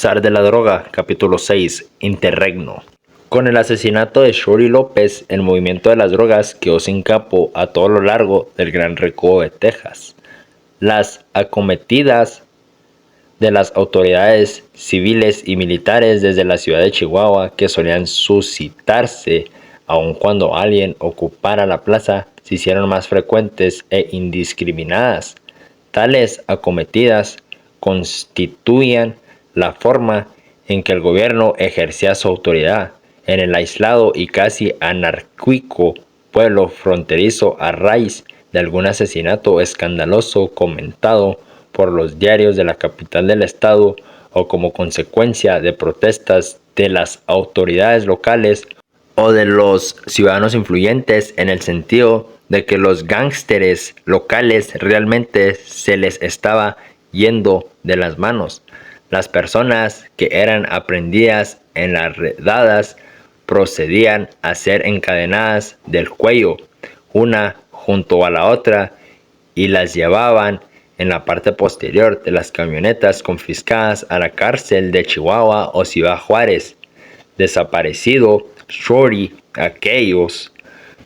Zar de la droga, capítulo 6, Interregno. Con el asesinato de Shorty López, el movimiento de las drogas quedó sin capo a todo lo largo del Gran Recodo de Texas. Las acometidas de las autoridades civiles y militares desde la ciudad de Chihuahua, que solían suscitarse aun cuando alguien ocupara la plaza, se hicieron más frecuentes e indiscriminadas. Tales acometidas constituían la forma en que el gobierno ejercía su autoridad en el aislado y casi anárquico pueblo fronterizo a raíz de algún asesinato escandaloso comentado por los diarios de la capital del estado o como consecuencia de protestas de las autoridades locales o de los ciudadanos influyentes, en el sentido de que los gángsteres locales realmente se les estaba yendo de las manos. Las personas que eran aprehendidas en las redadas procedían a ser encadenadas del cuello, una junto a la otra, y las llevaban en la parte posterior de las camionetas confiscadas a la cárcel de Chihuahua o Ciudad Juárez. Desaparecido Shorty, aquellos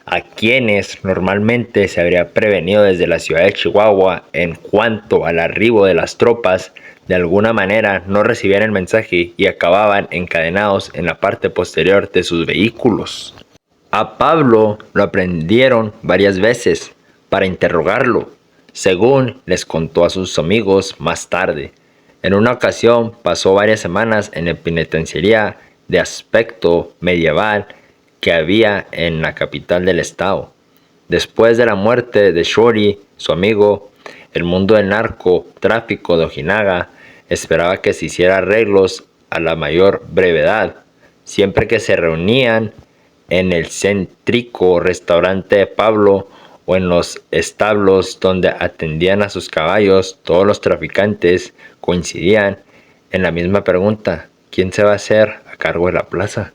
a quienes normalmente se habría prevenido desde la ciudad de Chihuahua en cuanto al arribo de las tropas, de alguna manera no recibían el mensaje y acababan encadenados en la parte posterior de sus vehículos. A Pablo lo aprendieron varias veces para interrogarlo, según les contó a sus amigos más tarde. En una ocasión pasó varias semanas en la penitenciaría de aspecto medieval que había en la capital del estado. Después de la muerte de Shorty, su amigo, el mundo del narcotráfico de Ojinaga esperaba que se hiciera arreglos a la mayor brevedad. Siempre que se reunían en el céntrico restaurante de Pablo o en los establos donde atendían a sus caballos, todos los traficantes coincidían en la misma pregunta: ¿quién se va a hacer a cargo de la plaza?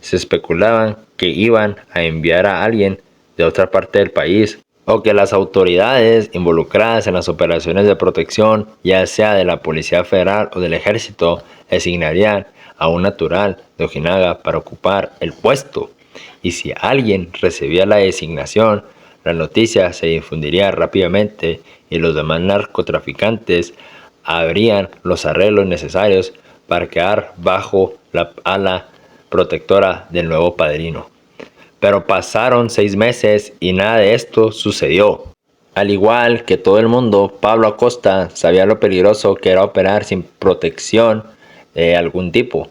Se especulaban que iban a enviar a alguien de otra parte del país, o que las autoridades involucradas en las operaciones de protección, ya sea de la Policía Federal o del Ejército, designarían a un natural de Ojinaga para ocupar el puesto. Y si alguien recibía la designación, la noticia se difundiría rápidamente y los demás narcotraficantes habrían los arreglos necesarios para quedar bajo la ala protectora del nuevo padrino. Pero pasaron 6 meses y nada de esto sucedió. Al igual que todo el mundo, Pablo Acosta sabía lo peligroso que era operar sin protección de algún tipo.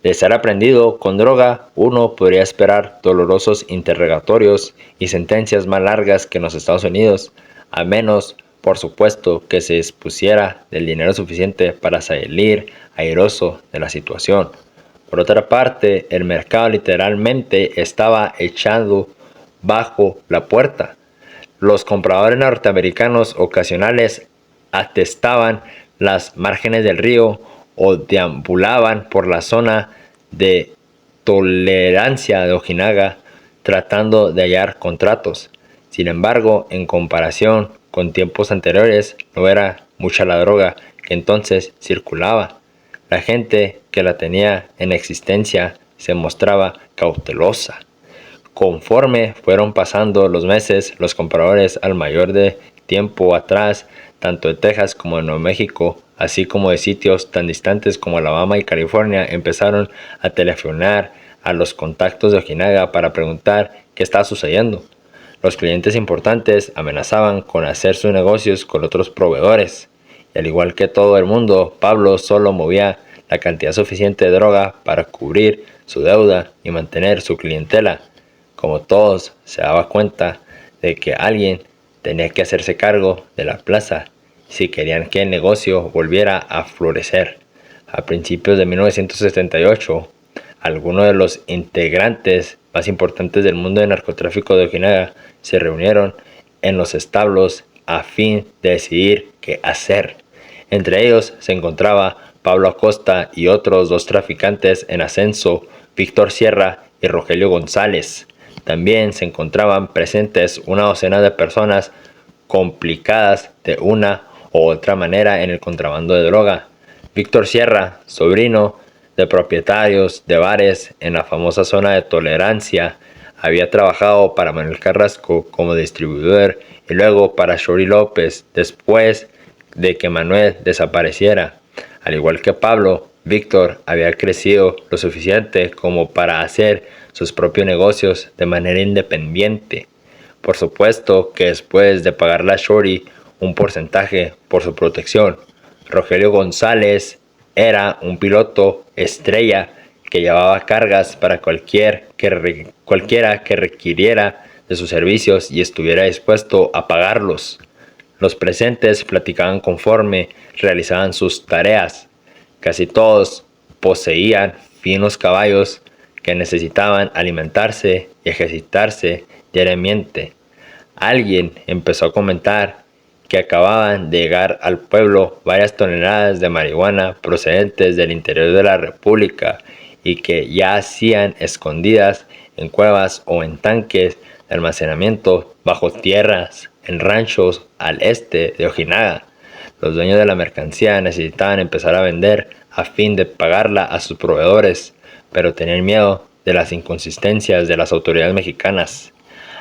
De ser aprendido con droga, uno podría esperar dolorosos interrogatorios y sentencias más largas que en los Estados Unidos, a menos, por supuesto, que se dispusiera del dinero suficiente para salir airoso de la situación. Por otra parte, el mercado literalmente estaba echado bajo la puerta. Los compradores norteamericanos ocasionales atestaban las márgenes del río o deambulaban por la zona de tolerancia de Ojinaga tratando de hallar contratos. Sin embargo, en comparación con tiempos anteriores, no era mucha la droga que entonces circulaba. La gente que la tenía en existencia se mostraba cautelosa. Conforme fueron pasando los meses, los compradores al mayor de tiempo atrás, tanto de Texas como de Nuevo México, así como de sitios tan distantes como Alabama y California, empezaron a telefonar a los contactos de Ojinaga para preguntar qué estaba sucediendo. Los clientes importantes amenazaban con hacer sus negocios con otros proveedores. Y al igual que todo el mundo, Pablo solo movía la cantidad suficiente de droga para cubrir su deuda y mantener su clientela. Como todos, se daba cuenta de que alguien tenía que hacerse cargo de la plaza si querían que el negocio volviera a florecer. A principios de 1978, algunos de los integrantes más importantes del mundo del narcotráfico de Ojinaga se reunieron en los establos a fin de decidir qué hacer. Entre ellos se encontraba Pablo Acosta y otros 2 traficantes en ascenso, Víctor Sierra y Rogelio González. También se encontraban presentes una docena de personas complicadas de una u otra manera en el contrabando de droga. Víctor Sierra, sobrino de propietarios de bares en la famosa zona de Tolerancia, había trabajado para Manuel Carrasco como distribuidor y luego para Shorty López después de que Manuel desapareciera. Al igual que Pablo, Víctor había crecido lo suficiente como para hacer sus propios negocios de manera independiente. Por supuesto que después de pagarle a Shorty un porcentaje por su protección, Rogelio González era un piloto estrella que llevaba cargas para cualquiera que requiriera de sus servicios y estuviera dispuesto a pagarlos. Los presentes platicaban conforme realizaban sus tareas. Casi todos poseían finos caballos que necesitaban alimentarse y ejercitarse diariamente. Alguien empezó a comentar que acababan de llegar al pueblo varias toneladas de marihuana procedentes del interior de la República y que yacían escondidas en cuevas o en tanques de almacenamiento bajo tierras en ranchos al este de Ojinaga. Los dueños de la mercancía necesitaban empezar a vender a fin de pagarla a sus proveedores, pero tenían miedo de las inconsistencias de las autoridades mexicanas.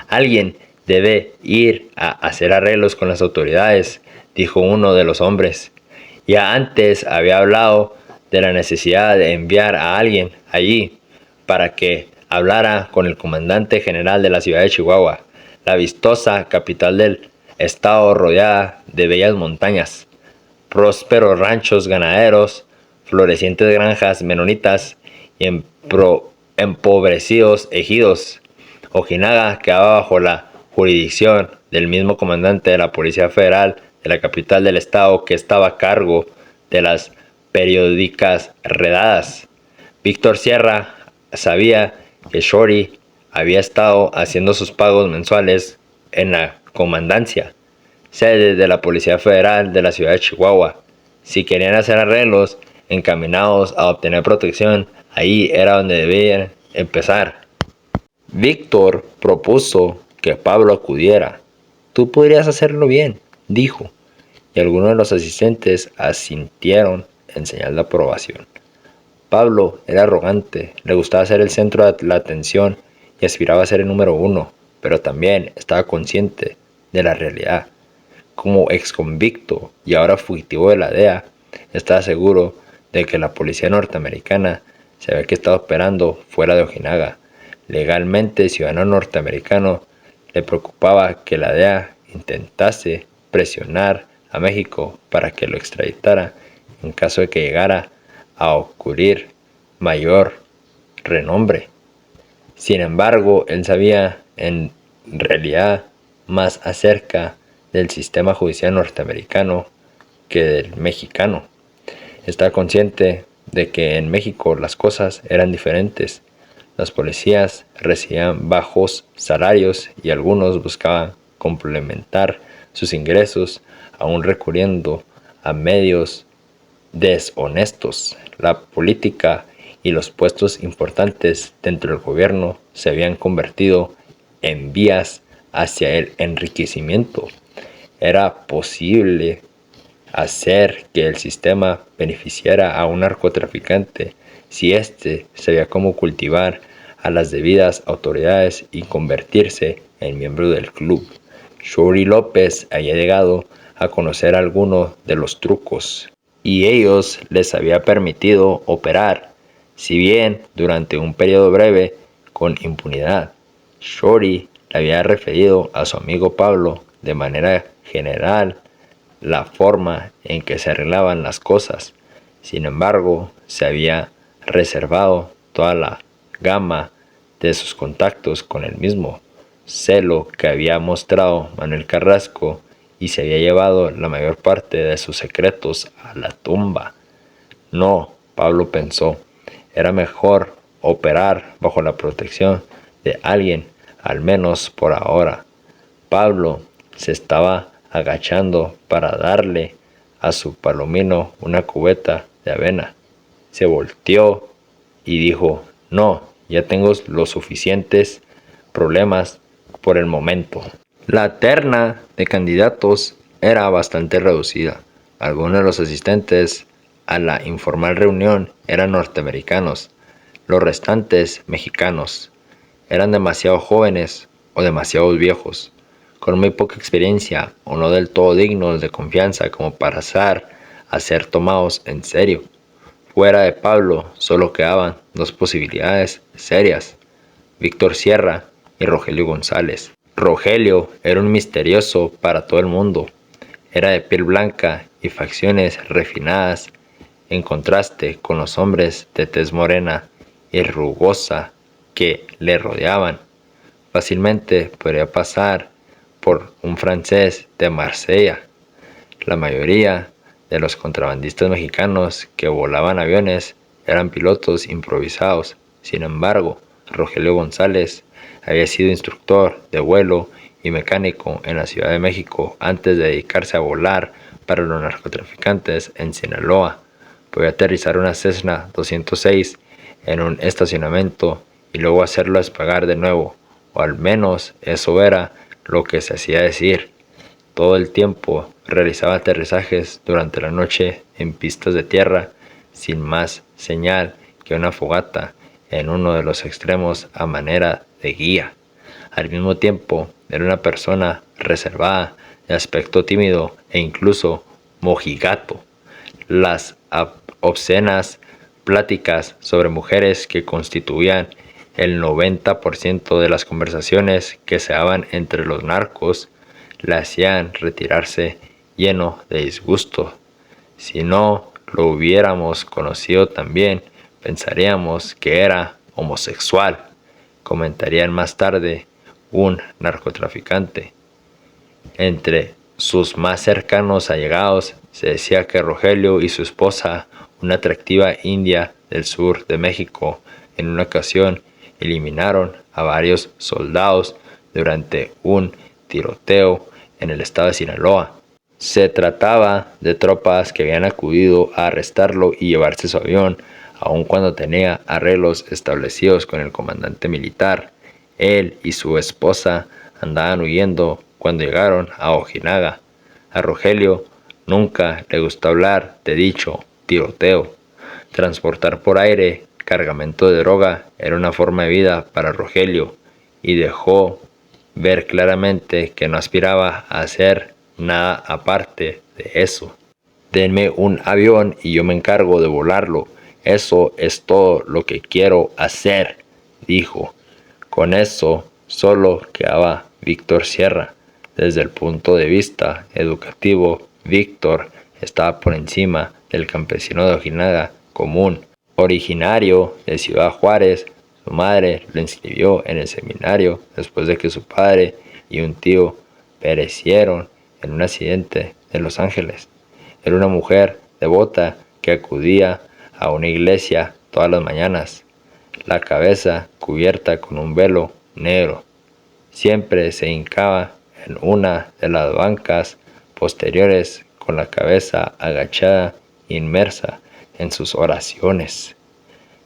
Alguien debe ir a hacer arreglos con las autoridades, dijo uno de los hombres. Ya antes había hablado de la necesidad de enviar a alguien allí para que hablara con el comandante general de la ciudad de Chihuahua, la vistosa capital del estado rodeada de bellas montañas, prósperos ranchos ganaderos, florecientes granjas menonitas y empobrecidos ejidos. Ojinaga quedaba bajo la jurisdicción del mismo comandante de la Policía Federal de la capital del estado que estaba a cargo de las periódicas redadas. Víctor Sierra sabía que Shorty había estado haciendo sus pagos mensuales en la comandancia, sede de la Policía Federal de la ciudad de Chihuahua. Si querían hacer arreglos encaminados a obtener protección, ahí era donde debían empezar. Víctor propuso que Pablo acudiera. Tú podrías hacerlo bien, dijo, y algunos de los asistentes asintieron en señal de aprobación. Pablo era arrogante, le gustaba ser el centro de la atención y aspiraba a ser el número uno, pero también estaba consciente de la realidad. Como exconvicto y ahora fugitivo de la DEA, estaba seguro de que la policía norteamericana sabía que estaba operando fuera de Ojinaga. Legalmente ciudadano norteamericano, le preocupaba que la DEA intentase presionar a México para que lo extraditara en caso de que llegara a ocurrir mayor renombre. Sin embargo, él sabía en realidad más acerca del sistema judicial norteamericano que del mexicano. Estaba consciente de que en México las cosas eran diferentes. Los policías recibían bajos salarios y algunos buscaban complementar sus ingresos aún recurriendo a medios deshonestos. La política y los puestos importantes dentro del gobierno se habían convertido en vías hacia el enriquecimiento. Era posible hacer que el sistema beneficiara a un narcotraficante si éste sabía cómo cultivar a las debidas autoridades y convertirse en miembro del club. Shorty López había llegado a conocer algunos de los trucos y ellos les había permitido operar, si bien durante un periodo breve, con impunidad. Shorty le había referido a su amigo Pablo de manera general la forma en que se arreglaban las cosas. Sin embargo, se había reservado toda la gama de sus contactos con el mismo celo que había mostrado Manuel Carrasco y se había llevado la mayor parte de sus secretos a la tumba. No, Pablo pensó, era mejor operar bajo la protección de alguien, al menos por ahora. Pablo se estaba agachando para darle a su palomino una cubeta de avena. Se volteó y dijo, no, ya tengo los suficientes problemas por el momento. La terna de candidatos era bastante reducida. Algunos de los asistentes a la informal reunión eran norteamericanos, los restantes mexicanos. Eran demasiado jóvenes o demasiado viejos, con muy poca experiencia o no del todo dignos de confianza como para pasar a ser tomados en serio. Fuera de Pablo solo quedaban dos posibilidades serias: Víctor Sierra y Rogelio González. Rogelio era un misterioso para todo el mundo. Era de piel blanca y facciones refinadas, en contraste con los hombres de tez morena y rugosa que le rodeaban. Fácilmente podría pasar por un francés de Marsella. La mayoría de los contrabandistas mexicanos que volaban aviones eran pilotos improvisados. Sin embargo, Rogelio González había sido instructor de vuelo y mecánico en la Ciudad de México antes de dedicarse a volar para los narcotraficantes en Sinaloa. Podía aterrizar una Cessna 206 en un estacionamiento y luego hacerlo despegar de nuevo, o al menos eso era lo que se hacía decir. Todo el tiempo realizaba aterrizajes durante la noche en pistas de tierra, sin más señal que una fogata en uno de los extremos a manera de guía. Al mismo tiempo, era una persona reservada, de aspecto tímido e incluso mojigato. Las obscenas pláticas sobre mujeres que constituían el 90% de las conversaciones que se daban entre los narcos le hacían retirarse lleno de disgusto. Si no lo hubiéramos conocido también, pensaríamos que era homosexual, comentarían más tarde un narcotraficante. Entre sus más cercanos allegados se decía que Rogelio y su esposa, una atractiva india del sur de México, en una ocasión eliminaron a varios soldados durante un tiroteo en el estado de Sinaloa. Se trataba de tropas que habían acudido a arrestarlo y llevarse su avión, aun cuando tenía arreglos establecidos con el comandante militar. Él y su esposa andaban huyendo cuando llegaron a Ojinaga. A Rogelio nunca le gustó hablar de dicho tiroteo. Transportar por aire cargamento de droga era una forma de vida para Rogelio, y dejó ver claramente que no aspiraba a hacer nada aparte de eso. Denme un avión y yo me encargo de volarlo. Eso es todo lo que quiero hacer, dijo. Con eso solo quedaba Víctor Sierra. Desde el punto de vista educativo, Víctor estaba por encima del campesino de Ojinaga común. Originario de Ciudad Juárez, su madre lo inscribió en el seminario después de que su padre y un tío perecieron en un accidente en Los Ángeles. Era una mujer devota que acudía a una iglesia todas las mañanas, la cabeza cubierta con un velo negro. Siempre se hincaba en una de las bancas posteriores con la cabeza agachada, inmersa en sus oraciones.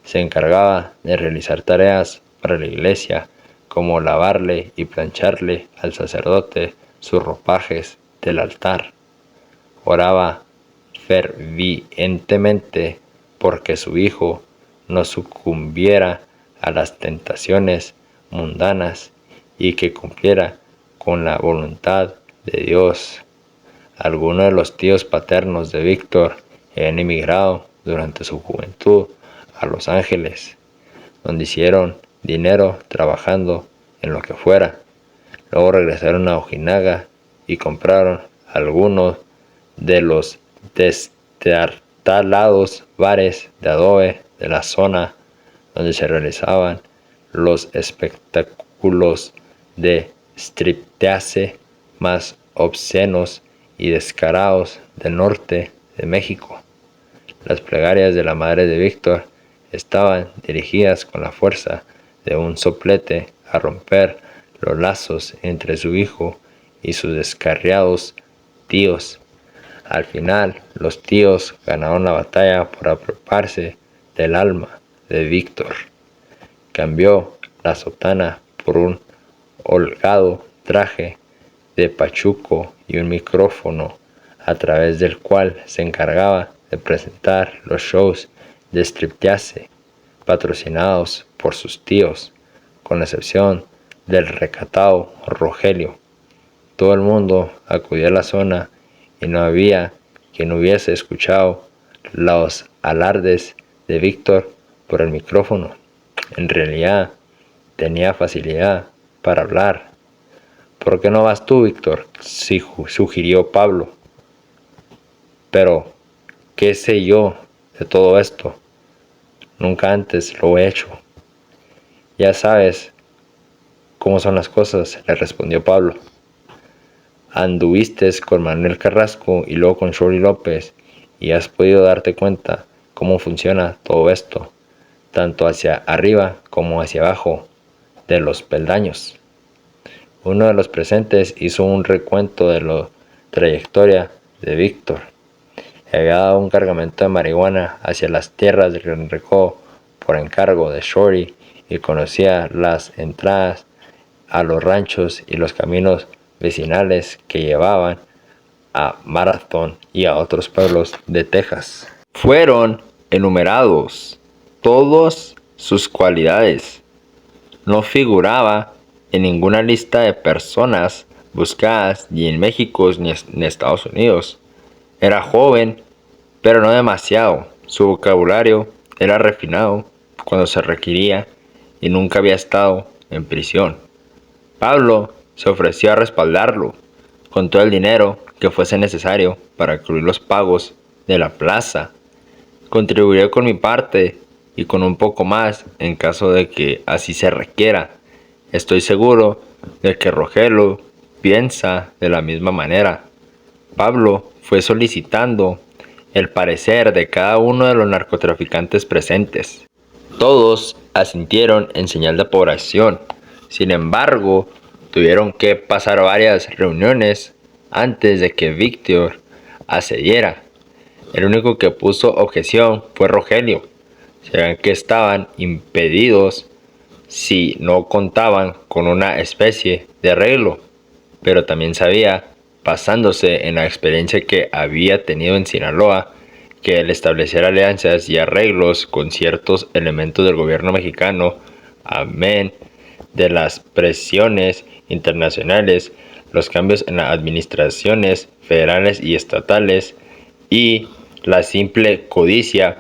Se encargaba de realizar tareas para la iglesia, como lavarle y plancharle al sacerdote sus ropajes del altar. Oraba fervientemente porque su hijo no sucumbiera a las tentaciones mundanas y que cumpliera con la voluntad de Dios. Algunos de los tíos paternos de Víctor habían emigrado durante su juventud a Los Ángeles, donde hicieron dinero trabajando en lo que fuera. Luego regresaron a Ojinaga y compraron algunos de los destartalados bares de adobe de la zona donde se realizaban los espectáculos de striptease más obscenos y descarados del norte de México. Las plegarias de la madre de Víctor estaban dirigidas con la fuerza de un soplete a romper los lazos entre su hijo y sus descarriados tíos. Al final, los tíos ganaron la batalla por apropiarse del alma de Víctor. Cambió la sotana por un holgado traje de pachuco y un micrófono a través del cual se encargaba de presentar los shows de striptease patrocinados por sus tíos, con la excepción del recatado Rogelio. Todo el mundo acudía a la zona y no había quien hubiese escuchado los alardes de Víctor por el micrófono. En realidad, tenía facilidad para hablar. ¿Por qué no vas tú, Víctor?, sugirió Pablo. Pero, ¿qué sé yo de todo esto? Nunca antes lo he hecho. Ya sabes cómo son las cosas, le respondió Pablo. Anduviste con Manuel Carrasco y luego con Shorty López y has podido darte cuenta cómo funciona todo esto, tanto hacia arriba como hacia abajo de los peldaños. Uno de los presentes hizo un recuento de la trayectoria de Víctor. Había dado un cargamento de marihuana hacia las tierras del Gran Recodo por encargo de Shorty y conocía las entradas a los ranchos y los caminos vecinales que llevaban a Marathon y a otros pueblos de Texas. Fueron enumerados todas sus cualidades. No figuraba en ninguna lista de personas buscadas ni en México ni en Estados Unidos. Era joven, pero no demasiado. Su vocabulario era refinado cuando se requería y nunca había estado en prisión. Pablo se ofreció a respaldarlo con todo el dinero que fuese necesario para cubrir los pagos de la plaza. Contribuiré con mi parte y con un poco más en caso de que así se requiera. Estoy seguro de que Rogelio piensa de la misma manera. Pablo fue solicitando el parecer de cada uno de los narcotraficantes presentes. Todos asintieron en señal de aprobación. Sin embargo, tuvieron que pasar varias reuniones antes de que Víctor accediera. El único que puso objeción fue Rogelio. Sabían que estaban impedidos si no contaban con una especie de arreglo, pero también sabía, basándose en la experiencia que había tenido en Sinaloa, que el establecer alianzas y arreglos con ciertos elementos del gobierno mexicano, amén de las presiones internacionales, los cambios en las administraciones federales y estatales y la simple codicia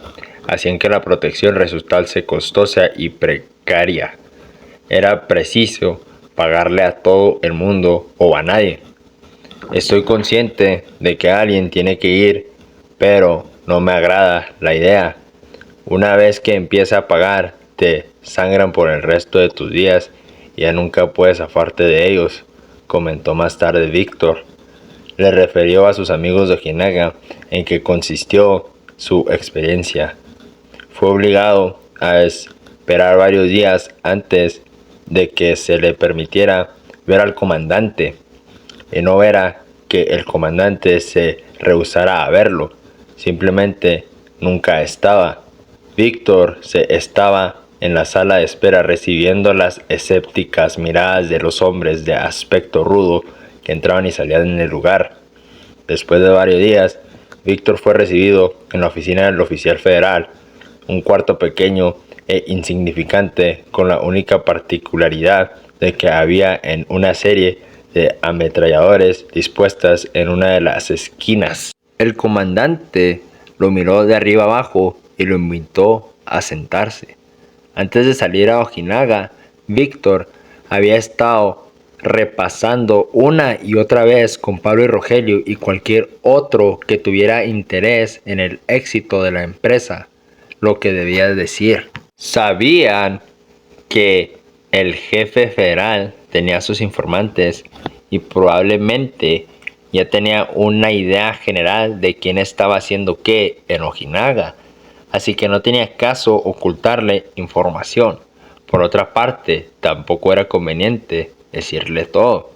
hacían que la protección resultase costosa y precaria. Era preciso pagarle a todo el mundo o a nadie. Estoy consciente de que alguien tiene que ir, pero no me agrada la idea. Una vez que empieza a pagar, te sangran por el resto de tus días y ya nunca puedes zafarte de ellos, comentó más tarde Víctor. Le refirió a sus amigos de Ojinaga en qué consistió su experiencia. Fue obligado a esperar varios días antes de que se le permitiera ver al comandante, y no era que el comandante se rehusara a verlo, simplemente nunca estaba. Víctor se estaba en la sala de espera recibiendo las escépticas miradas de los hombres de aspecto rudo que entraban y salían en el lugar. Después de varios días, Víctor fue recibido en la oficina del oficial federal, un cuarto pequeño e insignificante con la única particularidad de que había en una serie de ametralladores dispuestas en una de las esquinas. El comandante lo miró de arriba abajo y lo invitó a sentarse. Antes de salir a Ojinaga, Víctor había estado repasando una y otra vez con Pablo y Rogelio y cualquier otro que tuviera interés en el éxito de la empresa lo que debía decir. Sabían que el jefe federal tenía sus informantes y probablemente ya tenía una idea general de quién estaba haciendo qué en Ojinaga, así que no tenía caso ocultarle información. Por otra parte, tampoco era conveniente decirle todo,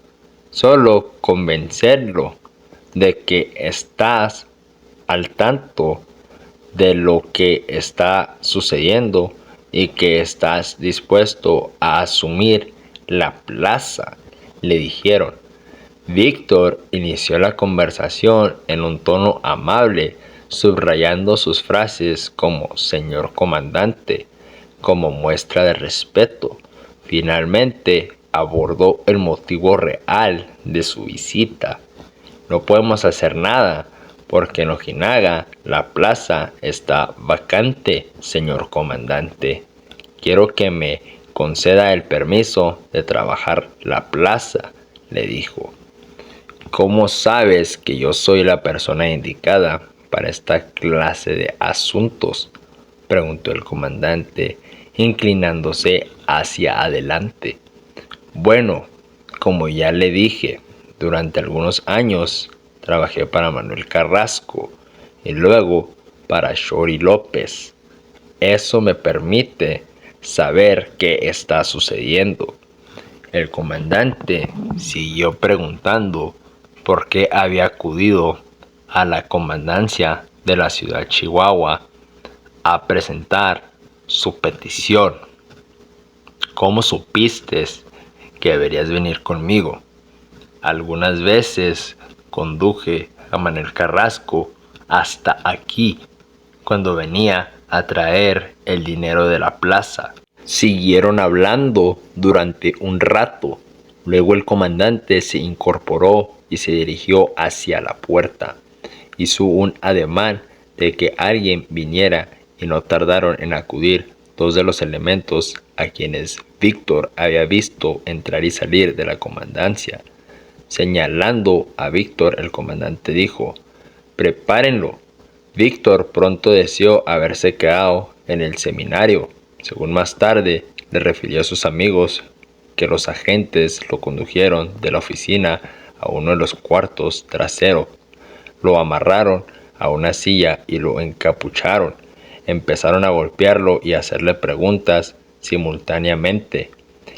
solo convencerlo de que estás al tanto de lo que está sucediendo y que estás dispuesto a asumir la plaza, le dijeron. Víctor inició la conversación en un tono amable, subrayando sus frases como "señor comandante", como muestra de respeto. Finalmente abordó el motivo real de su visita. "No podemos hacer nada, porque en Ojinaga la plaza está vacante, señor comandante. Quiero que me conceda el permiso de trabajar la plaza", le dijo. "¿Cómo sabes que yo soy la persona indicada para esta clase de asuntos?", preguntó el comandante, inclinándose hacia adelante. "Bueno, como ya le dije, durante algunos años trabajé para Manuel Carrasco y luego para Shori López. Eso me permite saber qué está sucediendo". El comandante siguió preguntando por qué había acudido a la comandancia de la ciudad de Chihuahua a presentar su petición. "¿Cómo supiste que deberías venir conmigo? Algunas veces conduje a Manuel Carrasco hasta aquí cuando venía a traer el dinero de la plaza". Siguieron hablando durante un rato. Luego el comandante se incorporó y se dirigió hacia la puerta. Hizo un ademán de que alguien viniera y no tardaron en acudir dos de los elementos a quienes Víctor había visto entrar y salir de la comandancia. Señalando a Víctor, el comandante dijo: "Prepárenlo". Víctor pronto deseó haberse quedado en el seminario. Según más tarde le refirió a sus amigos, que los agentes lo condujeron de la oficina a uno de los cuartos traseros. Lo amarraron a una silla y lo encapucharon. Empezaron a golpearlo y a hacerle preguntas simultáneamente.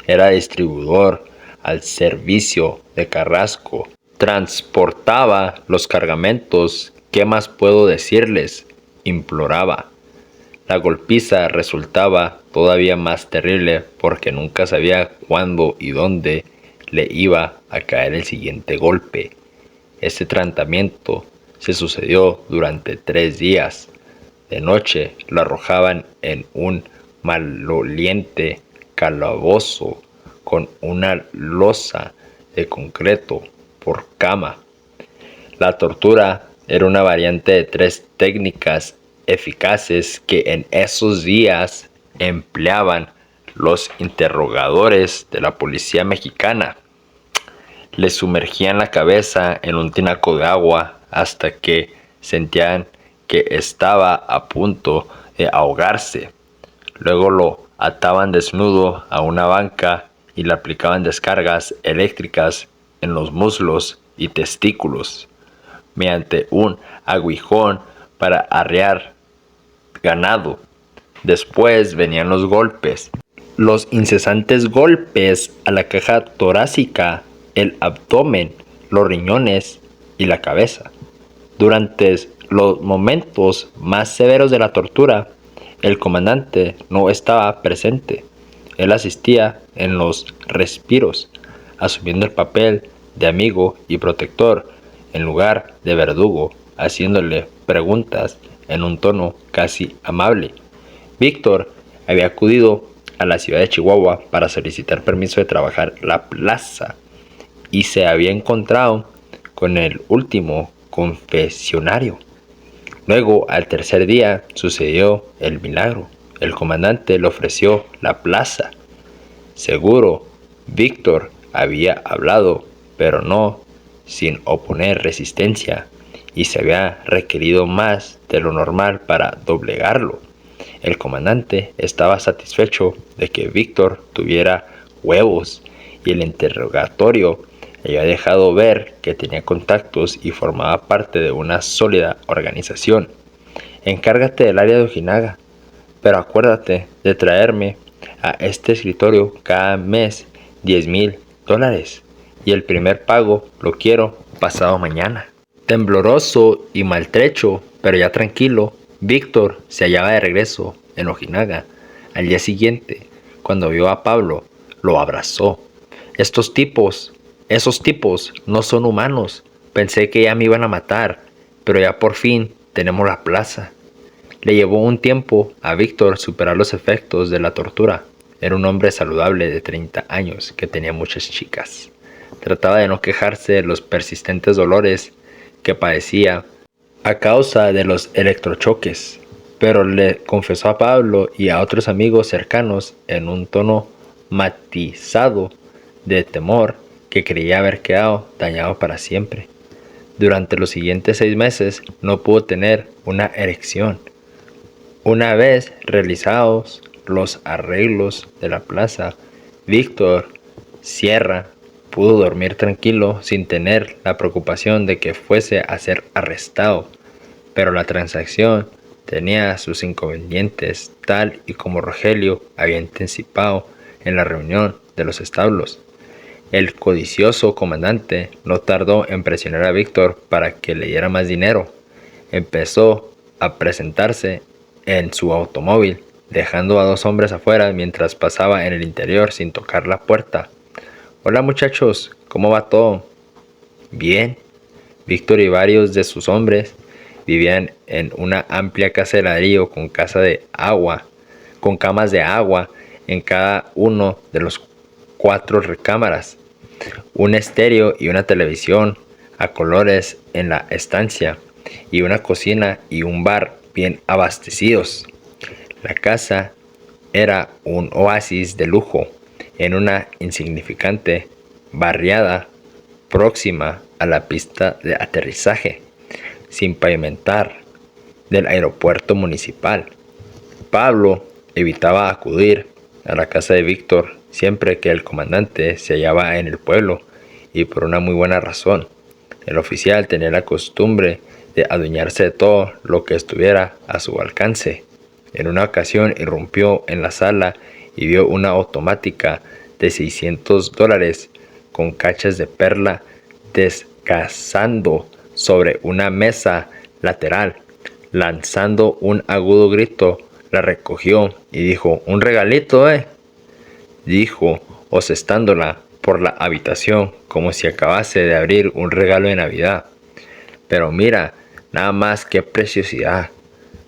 Era distribuidor al servicio de Carrasco. Transportaba los cargamentos. "¿Qué más puedo decirles?", imploraba. La golpiza resultaba todavía más terrible porque nunca sabía cuándo y dónde le iba a caer el siguiente golpe. Este tratamiento se sucedió durante 3 días. De noche lo arrojaban en un maloliente calabozo con una losa de concreto por cama. La tortura era una variante de 3 técnicas eficaces que en esos días empleaban los interrogadores de la policía mexicana. Le sumergían la cabeza en un tinaco de agua hasta que sentían que estaba a punto de ahogarse. Luego lo ataban desnudo a una banca y le aplicaban descargas eléctricas en los muslos y testículos mediante un aguijón para arrear ganado. Después venían los golpes. Los incesantes golpes a la caja torácica, el abdomen, los riñones y la cabeza. Durante los momentos más severos de la tortura, el comandante no estaba presente. Él asistía en los respiros, asumiendo el papel de amigo y protector en lugar de verdugo, haciéndole preguntas en un tono casi amable. Víctor había acudido a la ciudad de Chihuahua para solicitar permiso de trabajar la plaza y se había encontrado con el último confesionario. Luego, al tercer día, sucedió el milagro. El comandante le ofreció la plaza. Seguro, Víctor había hablado, pero no sin oponer resistencia, y se había requerido más de lo normal para doblegarlo. El comandante estaba satisfecho de que Víctor tuviera huevos, y el interrogatorio le había dejado ver que tenía contactos y formaba parte de una sólida organización. "Encárgate del área de Ojinaga, pero acuérdate de traerme a este escritorio cada mes $10,000, y el primer pago lo quiero pasado mañana". Tembloroso y maltrecho, pero ya tranquilo, Víctor se hallaba de regreso en Ojinaga. Al día siguiente, cuando vio a Pablo, lo abrazó. Esos tipos no son humanos. Pensé que ya me iban a matar, pero ya por fin tenemos la plaza. Le llevó un tiempo a Víctor superar los efectos de la tortura. Era un hombre saludable de 30 años que tenía muchas chicas. Trataba de no quejarse de los persistentes dolores que padecía a causa de los electrochoques, pero le confesó a Pablo y a otros amigos cercanos en un tono matizado de temor que creía haber quedado dañado para siempre. Durante los siguientes 6 meses no pudo tener una erección. Una vez realizados los arreglos de la plaza, Víctor Sierra pudo dormir tranquilo sin tener la preocupación de que fuese a ser arrestado. Pero la transacción tenía sus inconvenientes, tal y como Rogelio había anticipado en la reunión de los establos. El codicioso comandante no tardó en presionar a Víctor para que le diera más dinero. Empezó a presentarse en su automóvil, dejando a 2 hombres afuera mientras pasaba en el interior sin tocar la puerta. «Hola muchachos, ¿cómo va todo?» «Bien». Víctor y varios de sus hombres vivían en una amplia casa de ladrillo con camas de agua en cada uno de los 4 recámaras, un estéreo y una televisión a colores en la estancia, y una cocina y un bar bien abastecidos. La casa era un oasis de lujo en una insignificante barriada próxima a la pista de aterrizaje, sin pavimentar, del aeropuerto municipal. Pablo evitaba acudir a la casa de Víctor siempre que el comandante se hallaba en el pueblo, y por una muy buena razón. El oficial tenía la costumbre de adueñarse de todo lo que estuviera a su alcance. En una ocasión irrumpió en la sala y vio una automática de $600 con cachas de perla descansando sobre una mesa lateral. Lanzando un agudo grito, la recogió y dijo: «Un regalito, dijo, osestándola por la habitación como si acabase de abrir un regalo de Navidad. «Pero mira, nada más, qué preciosidad».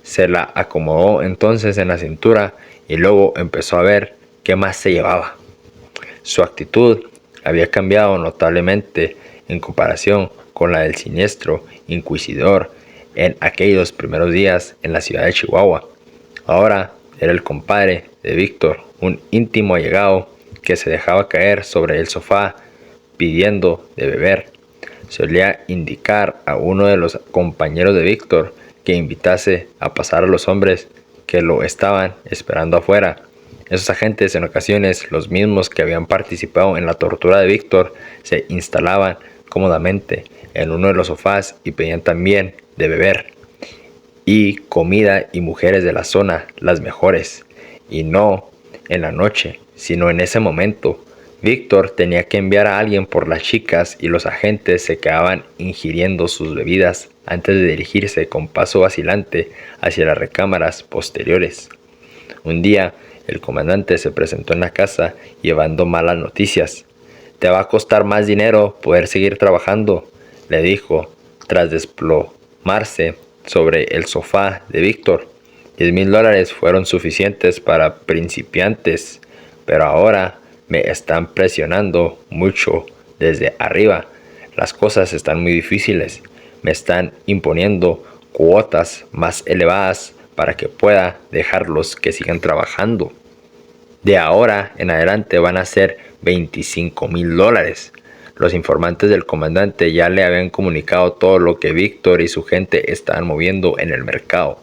Se la acomodó entonces en la cintura y luego empezó a ver qué más se llevaba. Su actitud había cambiado notablemente en comparación con la del siniestro inquisidor en aquellos primeros días en la ciudad de Chihuahua. Ahora era el compadre de Víctor, un íntimo allegado que se dejaba caer sobre el sofá pidiendo de beber. Solía indicar a uno de los compañeros de Víctor que invitase a pasar a los hombres que lo estaban esperando afuera. Esos agentes, en ocasiones los mismos que habían participado en la tortura de Víctor, se instalaban cómodamente en uno de los sofás y pedían también de beber y comida y mujeres de la zona, las mejores, y no en la noche, sino en ese momento. Víctor tenía que enviar a alguien por las chicas y los agentes se quedaban ingiriendo sus bebidas antes de dirigirse con paso vacilante hacia las recámaras posteriores. Un día, el comandante se presentó en la casa llevando malas noticias. «Te va a costar más dinero poder seguir trabajando», le dijo, tras desplomarse sobre el sofá de Víctor. $10,000 fueron suficientes para principiantes, pero ahora me están presionando mucho desde arriba. Las cosas están muy difíciles. Me están imponiendo cuotas más elevadas para que pueda dejarlos que sigan trabajando. De ahora en adelante van a ser $25,000. Los informantes del comandante ya le habían comunicado todo lo que Víctor y su gente estaban moviendo en el mercado.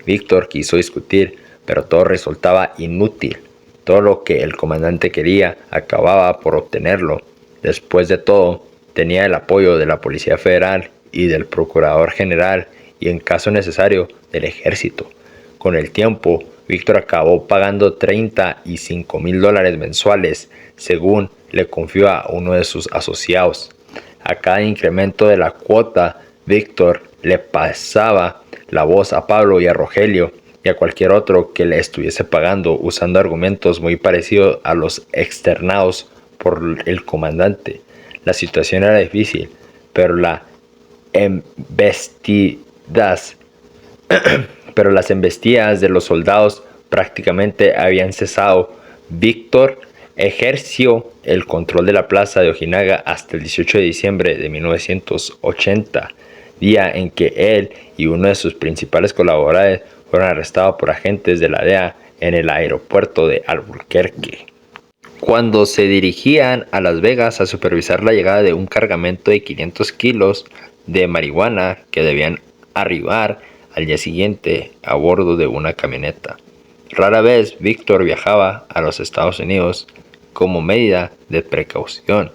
Víctor quiso discutir, pero todo resultaba inútil. Todo lo que el comandante quería acababa por obtenerlo. Después de todo, tenía el apoyo de la Policía Federal y del Procurador General y, en caso necesario, del Ejército. Con el tiempo, Víctor acabó pagando $35,000 mensuales, según le confió a uno de sus asociados. A cada incremento de la cuota, Víctor le pasaba la voz a Pablo y a Rogelio y a cualquier otro que le estuviese pagando, usando argumentos muy parecidos a los externados por el comandante. La situación era difícil, pero la embestidad Pero las embestidas de los soldados prácticamente habían cesado. Víctor ejerció el control de la plaza de Ojinaga hasta el 18 de diciembre de 1980, día en que él y uno de sus principales colaboradores fueron arrestados por agentes de la DEA en el aeropuerto de Albuquerque. Cuando se dirigían a Las Vegas a supervisar la llegada de un cargamento de 500 kilos de marihuana que debían arribar al día siguiente a bordo de una camioneta. Rara vez Víctor viajaba a los Estados Unidos como medida de precaución,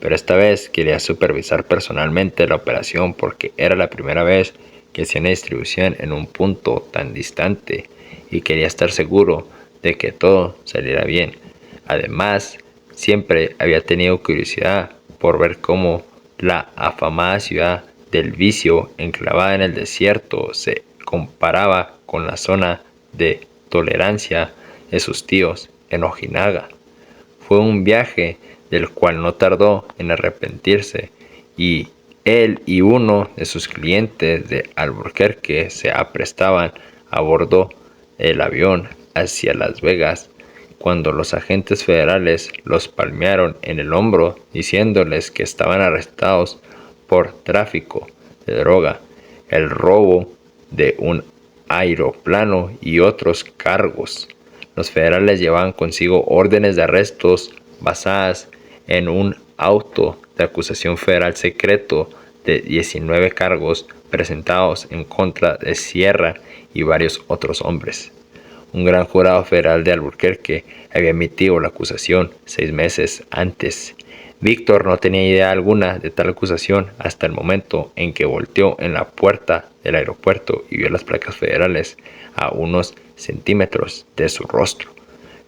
pero esta vez quería supervisar personalmente la operación porque era la primera vez que hacía una distribución en un punto tan distante y quería estar seguro de que todo saliera bien. Además, siempre había tenido curiosidad por ver cómo la afamada ciudad del vicio enclavada en el desierto se comparaba con la zona de tolerancia de sus tíos en Ojinaga. Fue un viaje del cual no tardó en arrepentirse, y él y uno de sus clientes de Albuquerque se aprestaban a bordo del avión hacia Las Vegas cuando los agentes federales los palmearon en el hombro diciéndoles que estaban arrestados por tráfico de droga, el robo de un aeroplano y otros cargos. Los federales llevaban consigo órdenes de arrestos basadas en un auto de acusación federal secreto de 19 cargos presentados en contra de Sierra y varios otros hombres. Un gran jurado federal de Albuquerque había emitido la acusación 6 meses antes. Víctor no tenía idea alguna de tal acusación hasta el momento en que volteó en la puerta del aeropuerto y vio las placas federales a unos centímetros de su rostro.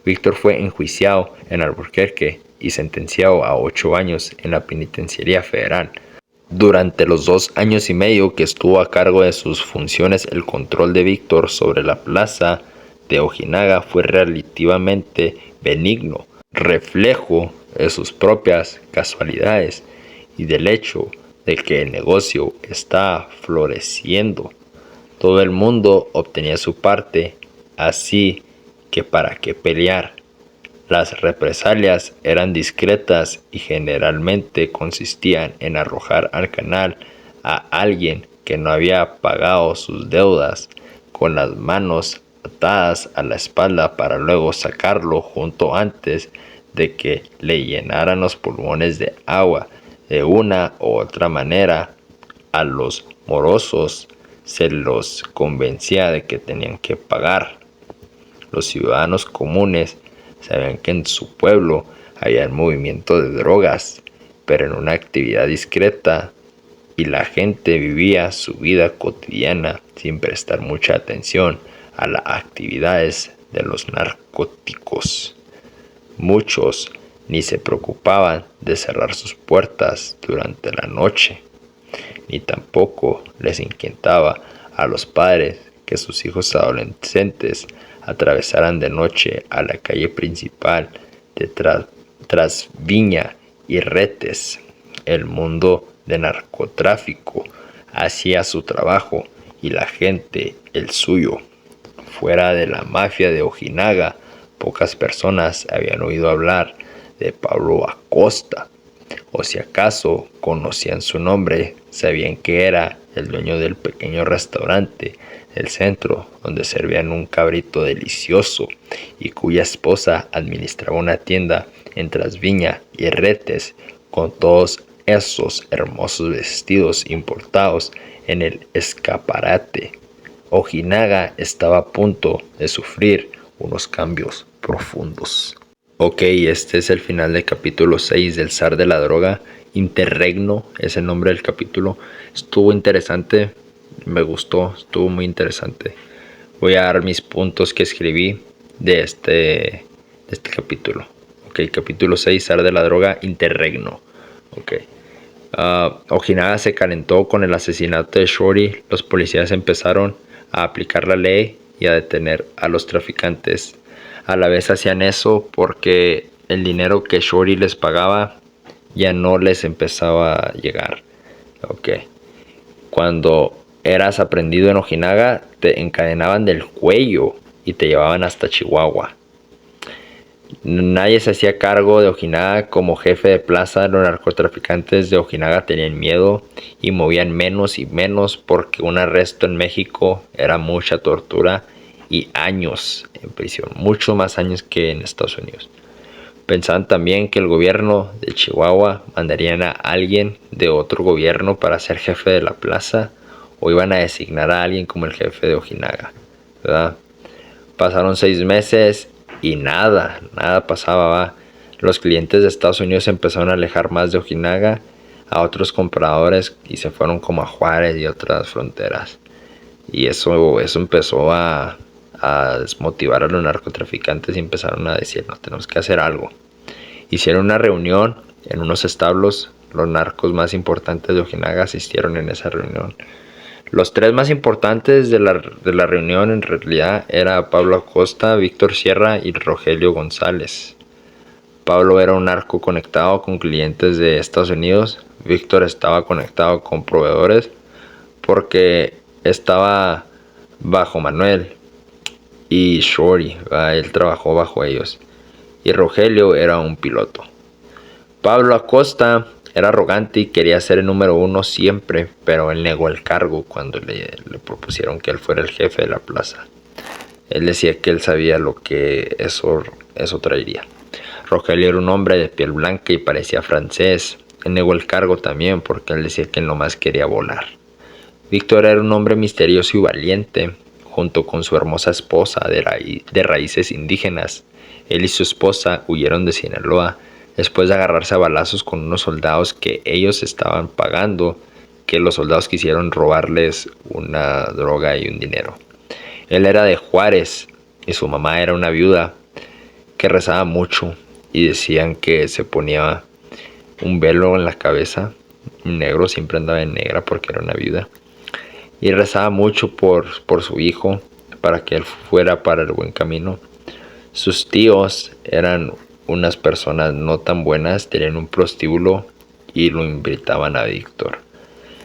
Víctor fue enjuiciado en Albuquerque y sentenciado a 8 años en la penitenciaría federal. Durante los 2 años y medio que estuvo a cargo de sus funciones, el control de Víctor sobre la plaza de Ojinaga fue relativamente benigno, reflejo de sus propias casualidades y del hecho de que el negocio estaba floreciendo. Todo el mundo obtenía su parte, así que para qué pelear. Las represalias eran discretas y generalmente consistían en arrojar al canal a alguien que no había pagado sus deudas con las manos atadas a la espalda para luego sacarlo junto antes de que le llenaran los pulmones de agua. De una u otra manera, a los morosos se los convencía de que tenían que pagar. Los ciudadanos comunes sabían que en su pueblo había un movimiento de drogas, pero en una actividad discreta, y la gente vivía su vida cotidiana sin prestar mucha atención a las actividades de los narcóticos. Muchos ni se preocupaban de cerrar sus puertas durante la noche, ni tampoco les inquietaba a los padres que sus hijos adolescentes atravesaran de noche a la calle principal de tras Viña y Retes. El mundo de narcotráfico hacía su trabajo y la gente el suyo. Fuera de la mafia de Ojinaga, pocas personas habían oído hablar de Pablo Acosta, o si acaso conocían su nombre, sabían que era el dueño del pequeño restaurante del centro donde servían un cabrito delicioso y cuya esposa administraba una tienda en Trasviña y Retes con todos esos hermosos vestidos importados en el escaparate. Ojinaga estaba a punto de sufrir unos cambios profundos. Ok, este es el final del capítulo 6 del zar de la droga. Interregno es el nombre del capítulo. Estuvo interesante, me gustó, estuvo muy interesante. Voy a dar mis puntos que escribí de este capítulo. Ok, capítulo 6, zar de la droga, interregno. Ok. Ojinaga se calentó con el asesinato de Shorty. Los policías empezaron a aplicar la ley y a detener a los traficantes. A la vez hacían eso porque el dinero que Shorty les pagaba ya no les empezaba a llegar. Ok. Cuando eras aprendido en Ojinaga, te encadenaban del cuello y te llevaban hasta Chihuahua. Nadie se hacía cargo de Ojinaga como jefe de plaza. Los narcotraficantes de Ojinaga tenían miedo y movían menos y menos porque un arresto en México era mucha tortura y años en prisión, muchos más años que en Estados Unidos. Pensaban también que el gobierno de Chihuahua mandarían a alguien de otro gobierno para ser jefe de la plaza o iban a designar a alguien como el jefe de Ojinaga, ¿verdad? Pasaron 6 meses y nada pasaba, ¿va? Los clientes de Estados Unidos se empezaron a alejar más de Ojinaga a otros compradores y se fueron como a Juárez y otras fronteras. Y eso empezó a desmotivar a los narcotraficantes y empezaron a decir, no, tenemos que hacer algo. Hicieron una reunión en unos establos. Los narcos más importantes de Ojinaga asistieron en esa reunión. Los 3 más importantes de la reunión en realidad era Pablo Acosta, Víctor Sierra y Rogelio González. Pablo era un narco conectado con clientes de Estados Unidos. Víctor estaba conectado con proveedores porque estaba bajo Manuel y Shorty, él trabajó bajo ellos. Y Rogelio era un piloto. Pablo Acosta era arrogante y quería ser el número 1 siempre, pero él negó el cargo cuando le propusieron que él fuera el jefe de la plaza. Él decía que él sabía lo que eso traería. Rogelio era un hombre de piel blanca y parecía francés. Él negó el cargo también porque él decía que él nomás quería volar. Víctor era un hombre misterioso y valiente, junto con su hermosa esposa de raíces indígenas. Él y su esposa huyeron de Sinaloa después de agarrarse a balazos con unos soldados que ellos estaban pagando, que los soldados quisieron robarles una droga y un dinero. Él era de Juárez y su mamá era una viuda que rezaba mucho y decían que se ponía un velo en la cabeza, negro, siempre andaba en negra porque era una viuda, y rezaba mucho por su hijo para que él fuera para el buen camino. Sus tíos eran unas personas no tan buenas, tenían un prostíbulo y lo invitaban a Víctor.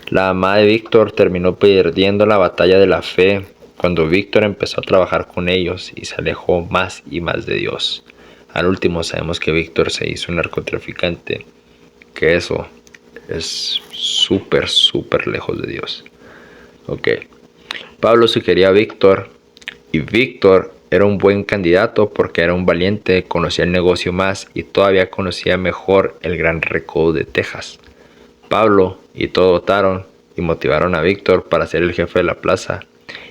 La mamá de Víctor terminó perdiendo la batalla de la fe cuando Víctor empezó a trabajar con ellos y se alejó más y más de Dios. Al último sabemos que Víctor se hizo un narcotraficante, que eso es súper lejos de Dios. Ok, Pablo se quería a Víctor y Víctor era un buen candidato porque era un valiente, conocía el negocio más y todavía conocía mejor el Gran Recodo de Texas. Pablo y todos votaron y motivaron a Víctor para ser el jefe de la plaza.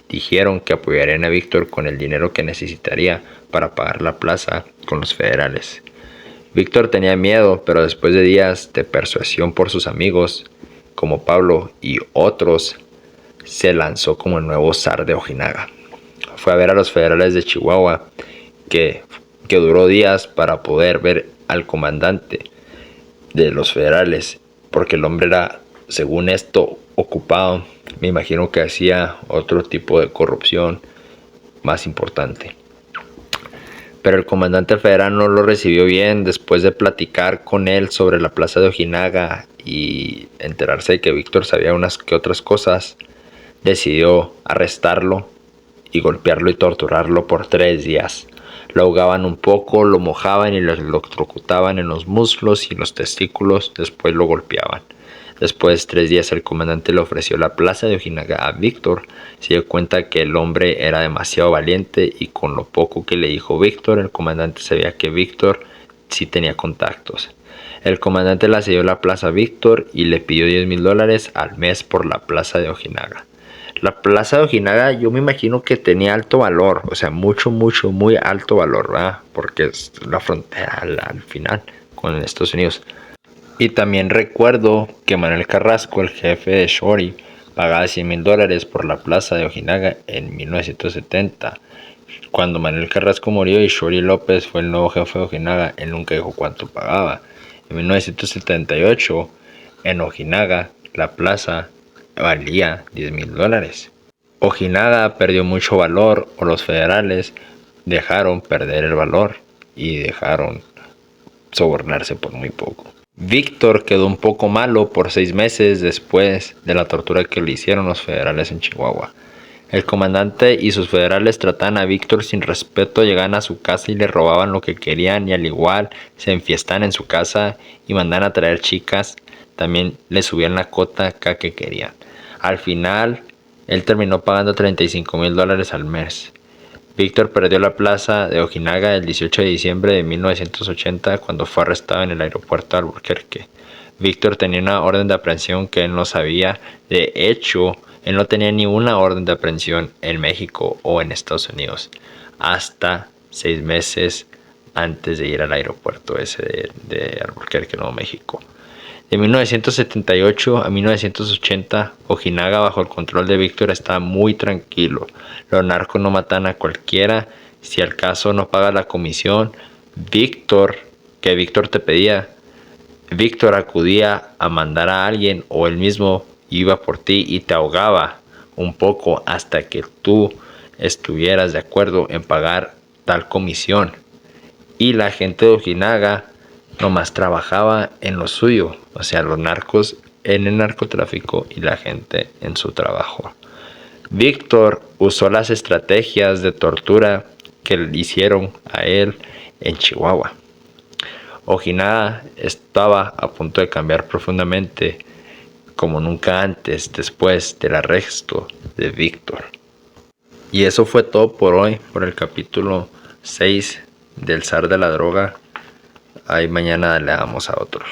Dijeron que apoyarían a Víctor con el dinero que necesitaría para pagar la plaza con los federales. Víctor tenía miedo, pero después de días de persuasión por sus amigos, como Pablo y otros, se lanzó como el nuevo zar de Ojinaga. Fue a ver a los federales de Chihuahua, que duró días para poder ver al comandante de los federales, porque el hombre era, según esto, ocupado. Me imagino que hacía otro tipo de corrupción más importante. Pero el comandante federal no lo recibió bien. Después de platicar con él sobre la plaza de Ojinaga y enterarse de que Víctor sabía unas que otras cosas, decidió arrestarlo y golpearlo y torturarlo por 3 días. Lo ahogaban un poco, lo mojaban y lo electrocutaban en los muslos y los testículos, después lo golpeaban. Después de 3 días el comandante le ofreció la plaza de Ojinaga a Víctor. Se dio cuenta que el hombre era demasiado valiente y con lo poco que le dijo Víctor, el comandante sabía que Víctor sí tenía contactos. El comandante le cedió la plaza a Víctor y le pidió $10,000 al mes por la plaza de Ojinaga. La plaza de Ojinaga yo me imagino que tenía alto valor, o sea, muy alto valor, ¿verdad? Porque es la frontera al final con Estados Unidos. Y también recuerdo que Manuel Carrasco, el jefe de Shorty, pagaba $100,000 por la plaza de Ojinaga en 1970. Cuando Manuel Carrasco murió y Shorty López fue el nuevo jefe de Ojinaga, él nunca dijo cuánto pagaba. En 1978, en Ojinaga, la plaza valía $10,000. Ojinaga perdió mucho valor, o los federales dejaron perder el valor y dejaron sobornarse por muy poco. Víctor quedó un poco malo por 6 meses después de la tortura que le hicieron los federales en Chihuahua. El comandante y sus federales trataban a Víctor sin respeto, llegaban a su casa y le robaban lo que querían, y al igual se enfiestaban en su casa y mandaban a traer chicas. También le subían la cota acá que querían. Al final, él terminó pagando $35,000 al mes. Víctor perdió la plaza de Ojinaga el 18 de diciembre de 1980 cuando fue arrestado en el aeropuerto de Albuquerque. Víctor tenía una orden de aprehensión que él no sabía. De hecho, él no tenía ni una orden de aprehensión en México o en Estados Unidos hasta 6 meses antes de ir al aeropuerto ese de Albuquerque, Nuevo México. De 1978 a 1980, Ojinaga bajo el control de Víctor estaba muy tranquilo. Los narcos no matan a cualquiera. Si al caso no paga la comisión, Víctor te pedía, Víctor acudía a mandar a alguien o él mismo iba por ti y te ahogaba un poco hasta que tú estuvieras de acuerdo en pagar tal comisión. Y la gente de Ojinaga nomás trabajaba en lo suyo, o sea, los narcos en el narcotráfico y la gente en su trabajo. Víctor usó las estrategias de tortura que le hicieron a él en Chihuahua. Ojinaga estaba a punto de cambiar profundamente como nunca antes después del arresto de Víctor. Y eso fue todo por hoy, por el capítulo 6 del zar de la droga. Ahí mañana le damos a otro.